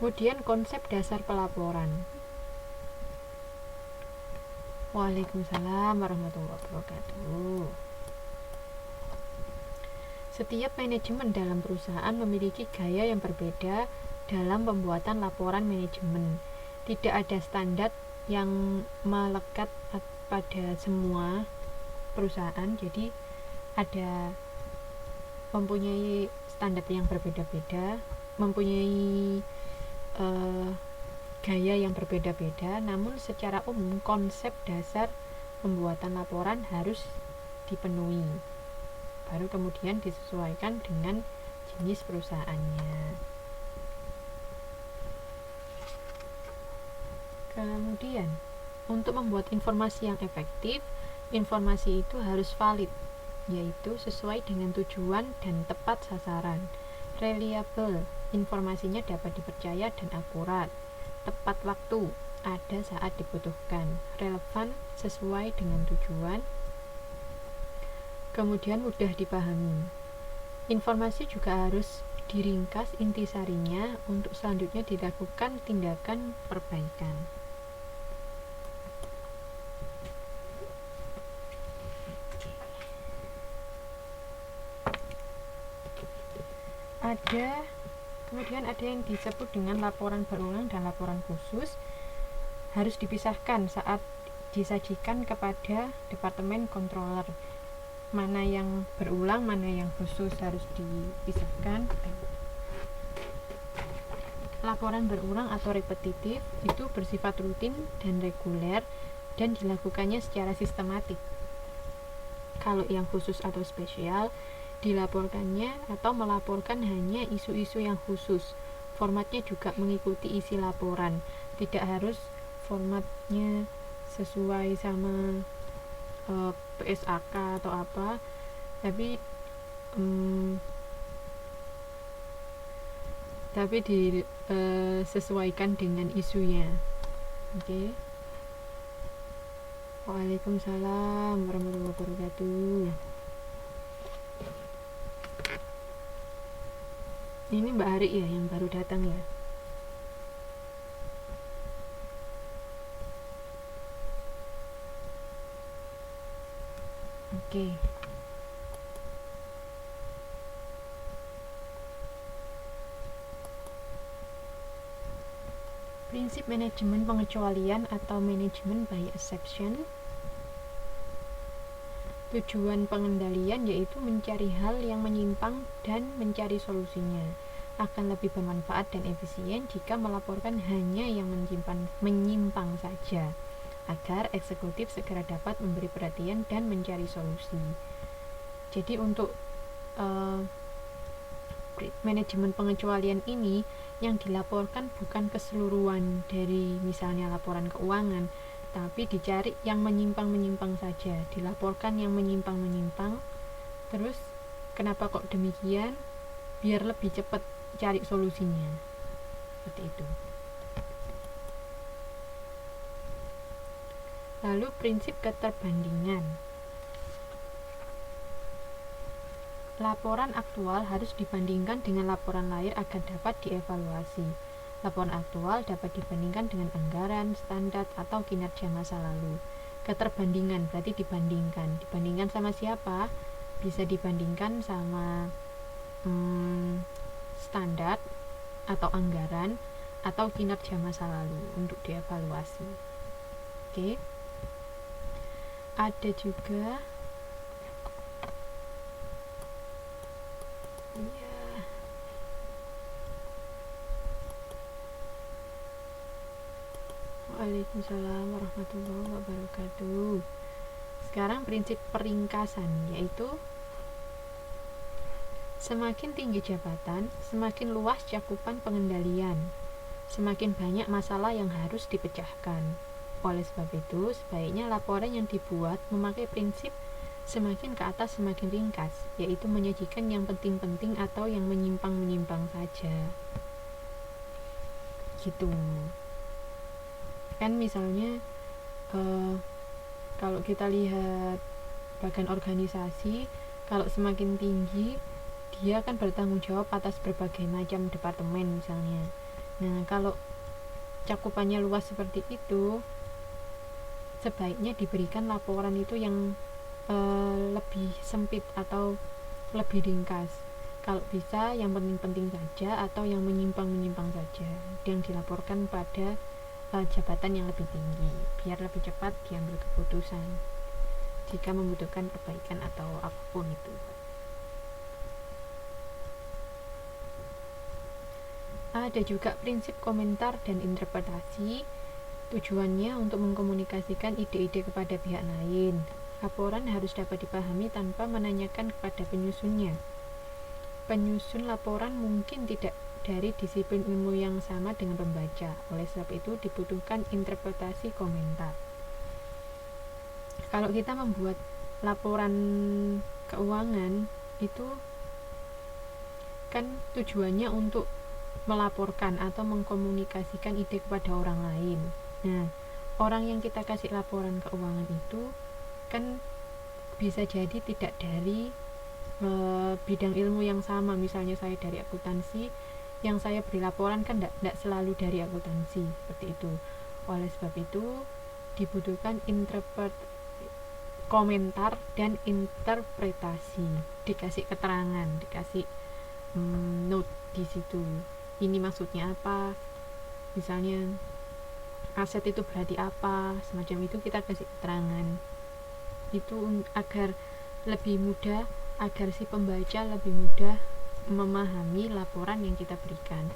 Kemudian konsep dasar pelaporan. Waalaikumsalam warahmatullahi wabarakatuh. Setiap manajemen dalam perusahaan memiliki gaya yang berbeda dalam pembuatan laporan manajemen. Tidak ada standar yang melekat pada semua perusahaan, jadi ada mempunyai standar yang berbeda-beda, mempunyai gaya yang berbeda-beda, namun secara umum konsep dasar pembuatan laporan harus dipenuhi, baru kemudian disesuaikan dengan jenis perusahaannya. Kemudian untuk membuat informasi yang efektif, informasi itu harus valid, yaitu sesuai dengan tujuan dan tepat sasaran. Reliable, informasinya dapat dipercaya dan akurat. Tepat waktu, ada saat dibutuhkan. Relevan, sesuai dengan tujuan. Kemudian mudah dipahami. Informasi juga harus diringkas intisarinya untuk selanjutnya dilakukan tindakan perbaikan. Kemudian ada yang disebut dengan laporan berulang dan laporan khusus. Harus dipisahkan saat disajikan kepada departemen controller. Mana yang berulang, mana yang khusus harus dipisahkan. Laporan berulang atau repetitif itu bersifat rutin dan reguler dan dilakukannya secara sistematik. Kalau yang khusus atau spesial, dilaporkannya atau melaporkan hanya isu-isu yang khusus. Formatnya juga mengikuti isi laporan, tidak harus formatnya sesuai sama PSAK atau apa, tapi disesuaikan dengan isunya. Oke. Waalaikumsalam warahmatullahi wabarakatuh. Ini Mbak Ari ya yang baru datang ya. Oke. Prinsip manajemen pengecualian atau manajemen by exception. Tujuan pengendalian yaitu mencari hal yang menyimpang dan mencari solusinya. Akan lebih bermanfaat dan efisien jika melaporkan hanya yang menyimpang saja, agar eksekutif segera dapat memberi perhatian dan mencari solusi. Jadi untuk manajemen pengecualian ini yang dilaporkan bukan keseluruhan dari misalnya laporan keuangan, tapi dicari yang menyimpang-menyimpang saja, dilaporkan yang menyimpang-menyimpang. Terus kenapa kok demikian? Biar lebih cepat cari solusinya. Seperti itu. Lalu prinsip keterbandingan. Laporan aktual harus dibandingkan dengan laporan lahir agar dapat dievaluasi. Laporan aktual dapat dibandingkan dengan anggaran, standar, atau kinerja masa lalu. Keterbandingan berarti dibandingkan. Dibandingkan sama siapa? Bisa dibandingkan sama standar atau anggaran atau kinerja masa lalu untuk dievaluasi. Oke. Ada juga Waalaikumsalam warahmatullahi wabarakatuh. Sekarang prinsip peringkasan, yaitu semakin tinggi jabatan, semakin luas cakupan pengendalian, semakin banyak masalah yang harus dipecahkan. Oleh sebab itu, sebaiknya laporan yang dibuat memakai prinsip semakin ke atas semakin ringkas, yaitu menyajikan yang penting-penting atau yang menyimpang-menyimpang saja. Gitu. Kan misalnya kalau kita lihat bagian organisasi, kalau semakin tinggi dia kan bertanggung jawab atas berbagai macam departemen misalnya. Nah, kalau cakupannya luas seperti itu, sebaiknya diberikan laporan itu yang lebih sempit atau lebih ringkas. Kalau bisa yang penting-penting saja atau yang menyimpang-menyimpang saja yang dilaporkan pada jabatan yang lebih tinggi, biar lebih cepat diambil keputusan jika membutuhkan perbaikan atau apapun itu. Ada juga prinsip komentar dan interpretasi. Tujuannya untuk mengkomunikasikan ide-ide kepada pihak lain. Laporan harus dapat dipahami tanpa menanyakan kepada penyusunnya. Penyusun laporan mungkin tidak dari disiplin ilmu yang sama dengan pembaca. Oleh sebab itu dibutuhkan interpretasi komentar. Kalau kita membuat laporan keuangan itu kan tujuannya untuk melaporkan atau mengkomunikasikan ide kepada orang lain. Nah, orang yang kita kasih laporan keuangan itu kan bisa jadi tidak dari bidang ilmu yang sama. Misalnya saya dari akuntansi, yang saya beri laporan kan tidak selalu dari akuntansi, seperti itu. Oleh sebab itu dibutuhkan komentar dan interpretasi, dikasih keterangan, dikasih note di situ. Ini maksudnya apa? Misalnya aset itu berarti apa? Semacam itu kita kasih keterangan. Itu agar lebih mudah, agar si pembaca lebih mudah memahami laporan yang kita berikan.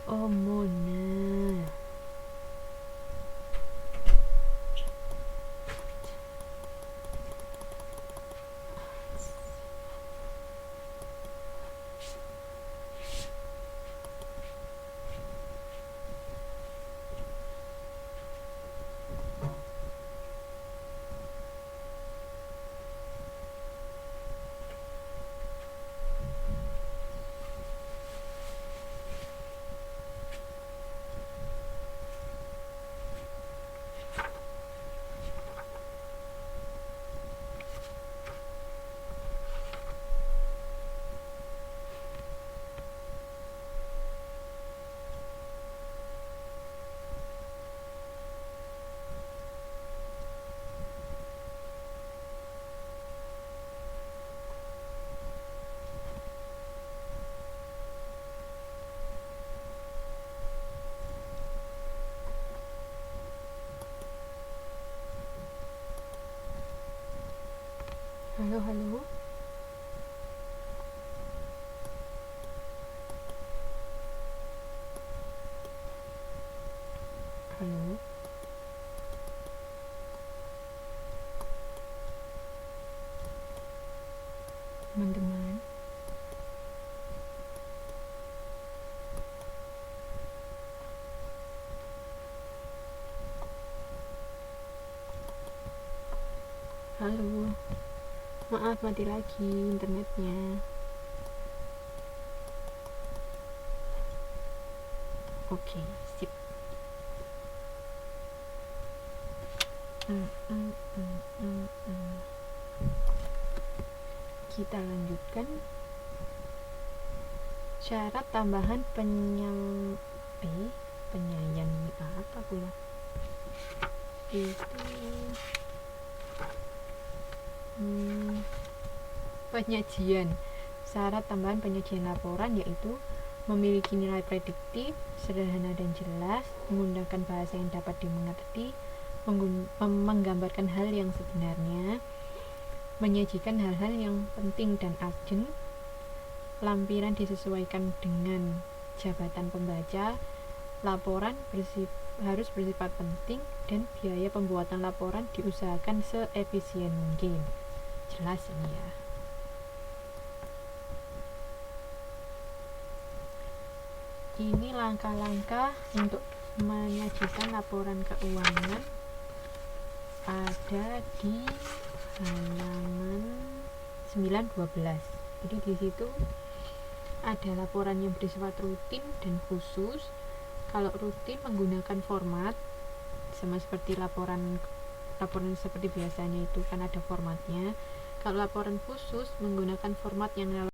Oh, Mona. Halo, halo. Halo. Teman-teman. Halo. Maaf, mati lagi internetnya. Oke, sip. Kita lanjutkan. Syarat tambahan penyayan apa pula? Itu penyajian. Syarat tambahan penyajian laporan yaitu memiliki nilai prediktif, sederhana dan jelas, menggunakan bahasa yang dapat dimengerti, menggambarkan hal yang sebenarnya, menyajikan hal-hal yang penting dan urgent, lampiran disesuaikan dengan jabatan pembaca, laporan harus bersifat penting, dan biaya pembuatan laporan diusahakan seefisien mungkin. Jelas ini ya. Ini langkah-langkah untuk menyajikan laporan keuangan ada di halaman 912. Jadi di situ ada laporan yang bersifat rutin dan khusus. Kalau rutin menggunakan format sama seperti laporan seperti biasanya itu kan ada formatnya. Kalau laporan khusus menggunakan format yang